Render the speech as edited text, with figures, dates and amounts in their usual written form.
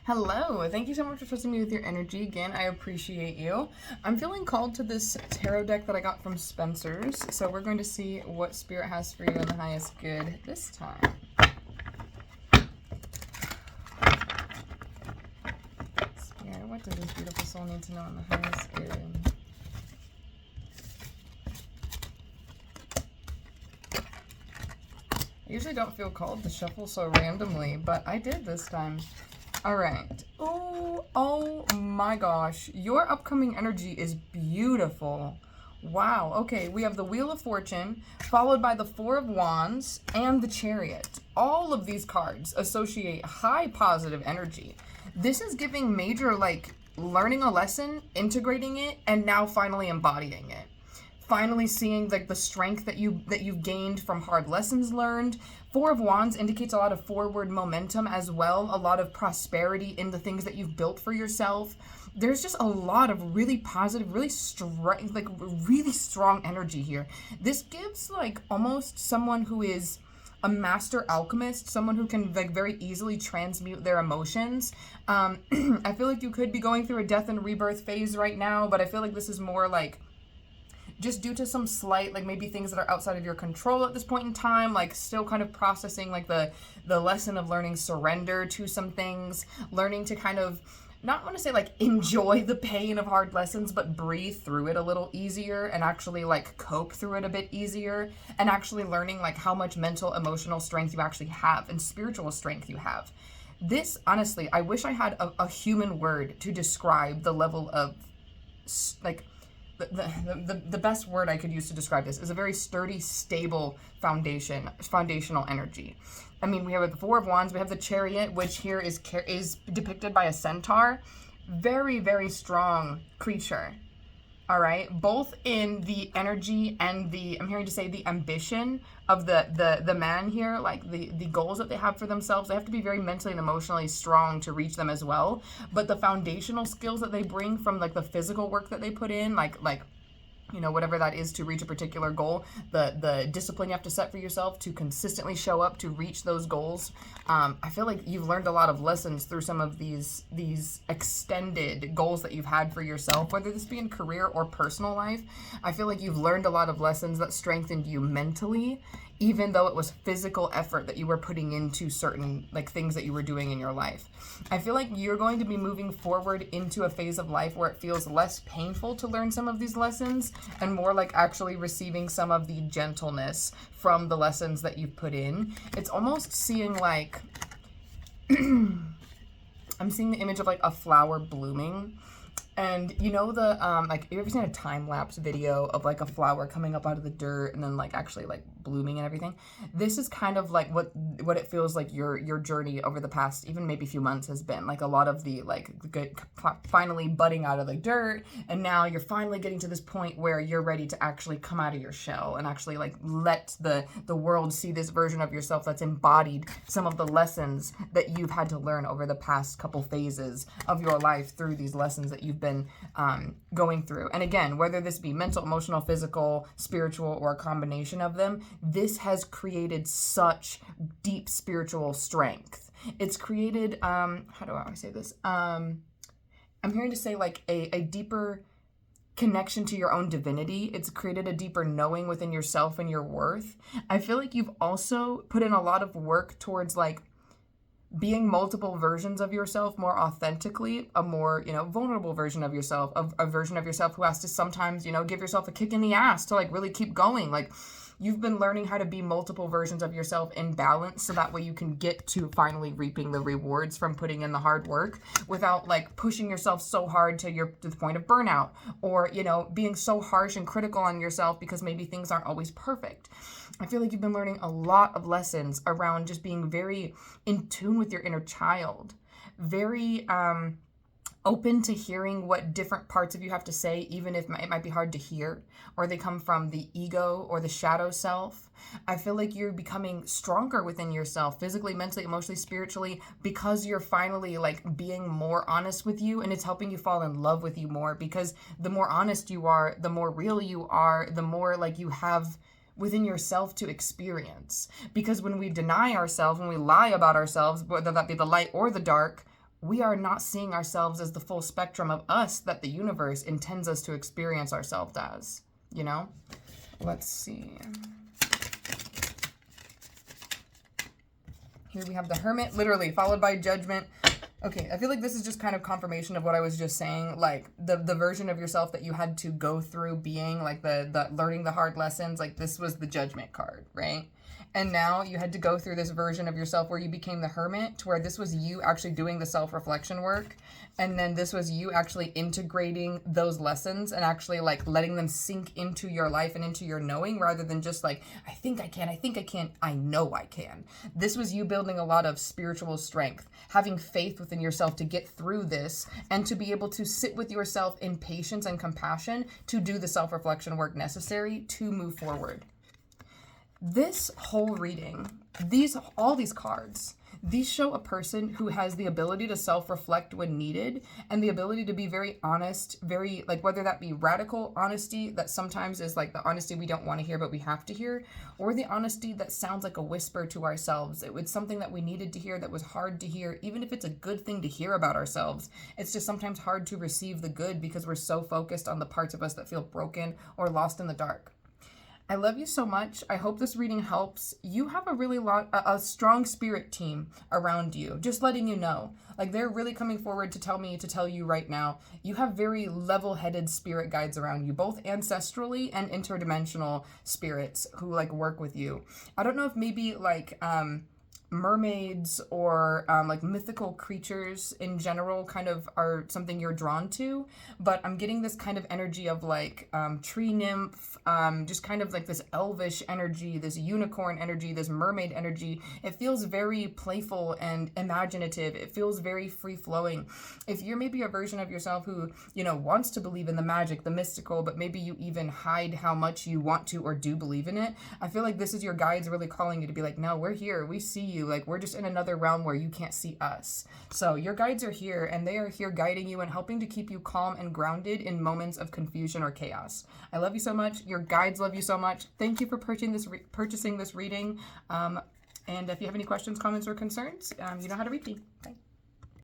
Hello, thank you so much for trusting me with your energy again. I appreciate you. I'm feeling called to this tarot deck that I got from Spencer's, so we're going to see what Spirit has for you in the highest good this time. Spirit, what does this beautiful soul need to know in the highest good? I usually don't feel called to shuffle so randomly, but I did this time. All right. Oh my gosh. Your upcoming energy is beautiful. Wow. Okay, we have the Wheel of Fortune, followed by the Four of Wands and the Chariot. All of these cards associate high positive energy. This is giving major, learning a lesson, integrating it, and now finally embodying it. Finally seeing the strength that you've gained from hard lessons learned. Four of Wands indicates a lot of forward momentum as well, a lot of prosperity in the things that you've built for yourself. There's just a lot of really positive, really strong energy here. This gives almost someone who is a master alchemist, someone who can very easily transmute their emotions. I feel like you could be going through a death and rebirth phase right now, but I feel like this is more just due to some slight, maybe things that are outside of your control at this point in time, still kind of processing the lesson of learning surrender to some things, learning to kind of, not want to say enjoy the pain of hard lessons, but breathe through it a little easier and actually cope through it a bit easier, and actually learning how much mental, emotional strength you actually have and spiritual strength you have. This, honestly, I wish I had a human word to describe the level of the best word I could use to describe this is a very sturdy, stable foundational energy. I mean, we have the Four of Wands, we have the Chariot, which here is depicted by a centaur. Very, very strong creature. All right, both in the energy and I'm hearing to say the ambition of the man here, the goals that they have for themselves. They have to be very mentally and emotionally strong to reach them as well. But the foundational skills that they bring from the physical work that they put in, whatever that is to reach a particular goal, the discipline you have to set for yourself to consistently show up to reach those goals. I feel like you've learned a lot of lessons through some of these extended goals that you've had for yourself, whether this be in career or personal life. I feel like you've learned a lot of lessons that strengthened you mentally, even though it was physical effort that you were putting into certain things that you were doing in your life. I feel like you're going to be moving forward into a phase of life where it feels less painful to learn some of these lessons and more actually receiving some of the gentleness from the lessons that you've put in. It's almost seeing I'm seeing the image of a flower blooming. And you know you ever seen a time-lapse video of a flower coming up out of the dirt and then actually blooming and everything? This is kind of what it feels like your journey over the past even maybe few months has been. A lot of the good finally budding out of the dirt, and now you're finally getting to this point where you're ready to actually come out of your shell and actually let the world see this version of yourself that's embodied some of the lessons that you've had to learn over the past couple phases of your life through these lessons that you've been going through. And again, whether this be mental, emotional, physical, spiritual, or a combination of them, this has created such deep spiritual strength. It's created, how do I say this? I'm hearing to say a deeper connection to your own divinity. It's created a deeper knowing within yourself and your worth. I feel like you've also put in a lot of work towards being multiple versions of yourself more authentically, a more, vulnerable version of yourself, a version of yourself who has to sometimes, give yourself a kick in the ass to really keep going. You've been learning how to be multiple versions of yourself in balance, so that way you can get to finally reaping the rewards from putting in the hard work without pushing yourself so hard to the point of burnout, or, being so harsh and critical on yourself because maybe things aren't always perfect. I feel like you've been learning a lot of lessons around just being very in tune with your inner child, very open to hearing what different parts of you have to say, even if it might be hard to hear, or they come from the ego or the shadow self. I feel like you're becoming stronger within yourself, physically, mentally, emotionally, spiritually, because you're finally being more honest with you, and it's helping you fall in love with you more, because the more honest you are, the more real you are, the more you have within yourself to experience. Because when we deny ourselves, when we lie about ourselves, whether that be the light or the dark, we are not seeing ourselves as the full spectrum of us that the universe intends us to experience ourselves as, you know? Let's see. Here we have the Hermit, literally, followed by Judgment. Okay, I feel like this is just kind of confirmation of what I was just saying, like the version of yourself that you had to go through being, like the learning the hard lessons, like this was the Judgment card, right? And now you had to go through this version of yourself where you became the Hermit, to where this was you actually doing the self-reflection work. And then this was you actually integrating those lessons and actually like letting them sink into your life and into your knowing, rather than just like, I think I can, I know I can. This was you building a lot of spiritual strength, having faith within yourself to get through this and to be able to sit with yourself in patience and compassion to do the self-reflection work necessary to move forward. This whole reading, all these cards, these show a person who has the ability to self-reflect when needed and the ability to be very honest, very, like, whether that be radical honesty that sometimes is like the honesty we don't want to hear but we have to hear, or the honesty that sounds like a whisper to ourselves. It was something that we needed to hear that was hard to hear, even if it's a good thing to hear about ourselves. It's just sometimes hard to receive the good because we're so focused on the parts of us that feel broken or lost in the dark. I love you so much. I hope this reading helps. You have a strong spirit team around you, just letting you know. Like, they're really coming forward to tell you right now, you have very level-headed spirit guides around you, both ancestrally and interdimensional spirits who like work with you. I don't know if maybe like mermaids or like mythical creatures in general kind of are something you're drawn to, but I'm getting this kind of energy of like tree nymph, just kind of like this elvish energy, this unicorn energy, this mermaid energy. It feels very playful and imaginative. It feels very free-flowing. If you're maybe a version of yourself who, you know, wants to believe in the magic, the mystical, but maybe you even hide how much you want to or do believe in it, I feel like this is your guides really calling you to be like, no, we're here, we see you. Like, we're just in another realm where you can't see us. So your guides are here, and they are here guiding you and helping to keep you calm and grounded in moments of confusion or chaos. I love you so much. Your guides love you so much. Thank you for purchasing this reading. And if you have any questions, comments, or concerns, you know how to reach me. Bye.